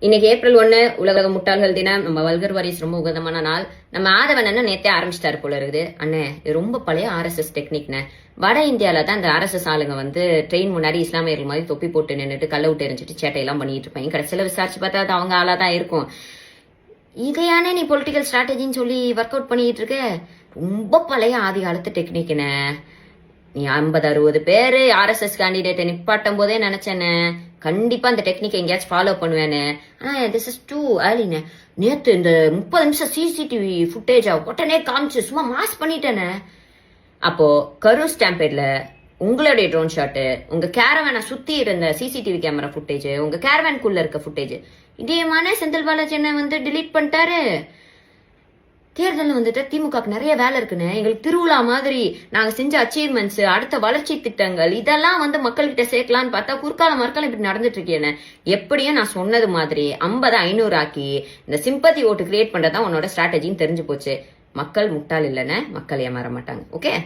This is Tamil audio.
இன்னைக்கு ஏப்ரல் 1 உலக முட்டாள்கள் தினம். நம்ம வல்கர் வாரிஸ் ரொம்ப உகதமான நாள். நம்ம ஆதவன் அண்ணன் நேத்தே ஆரம்பிச்சிட்டாரு போல இருக்குது. அண்ணே இது ரொம்ப பழைய RSS டெக்னிக்னு. வட இந்தியால தான் இந்த RSS ஆளுங்க வந்து ட்ரெயின் முன்னாடி இஸ்லாமியர்கள் மாதிரி தொப்பி போட்டு நின்றுட்டு கல்ல விட்டு எரிஞ்சிட்டு சேட்டையெல்லாம் பண்ணிட்டு இருப்பாங்க. கடைசியில விசாரிச்சு பார்த்தா அது அவங்க ஆளா தான் இருக்கும். இதையானே நீ பொலிட்டிக்கல் ஸ்ட்ராட்டஜின்னு சொல்லி ஒர்க் அவுட் பண்ணிட்டு இருக்க? ரொம்ப பழைய ஆதி காலத்து டெக்னிக்னு. நீ 50-60 பேரு RSS கேண்டிடேட்டை நிப்பாட்டும் போதே நினைச்சேன்னு கண்டிப்பா அந்த டெக்னிக் எங்கேயாச்சும் ஃபாலோ பண்ணுவேன்னு. ஆனா திஸ் இஸ் டூ ஏர்லின்னு. நேத்து இந்த 30 நிமிஷம் CCTV ஃபுட்டேஜா உடனே காமிச்சு சும்மா மாஸ் பண்ணிட்டேன்னு. அப்போ கரூர் ஸ்டாம்பேட்ல உங்களுடைய ட்ரோன் ஷாட்டு, உங்க கேரவேனை சுத்தி இருந்த CCTV கேமரா ஃபுட்டேஜ், உங்க கேரவேனுக்குள்ள இருக்க ஃபுட்டேஜ் இதேமான செந்தில் பாலாஜி என்ன வந்து டிலீட் பண்ணிட்டாரு. தேர்தல் வந்துட்டு திமுகக்கு நிறைய வேலை இருக்குன்னு, எங்களுக்கு திருவிழா மாதிரி நாங்க செஞ்ச அச்சீவ்மெண்ட்ஸ், அடுத்த வளர்ச்சி திட்டங்கள் இதெல்லாம் வந்து மக்கள்கிட்ட சேர்க்கலான்னு பார்த்தா குறுக்கால மறுக்காலம் இப்படி நடந்துட்டு இருக்கேன்னு. எப்படியும் நான் சொன்னது மாதிரி 50-500 ஆக்கி இந்த சிம்பத்தி ஓட்டு கிரியேட் பண்றதா உன்னோட ஸ்ட்ராட்டஜின்னு தெரிஞ்சு போச்சு. மக்கள் முட்டாள் இல்லைன்னு, மக்கள் ஏமாற மாட்டாங்க. ஓகே.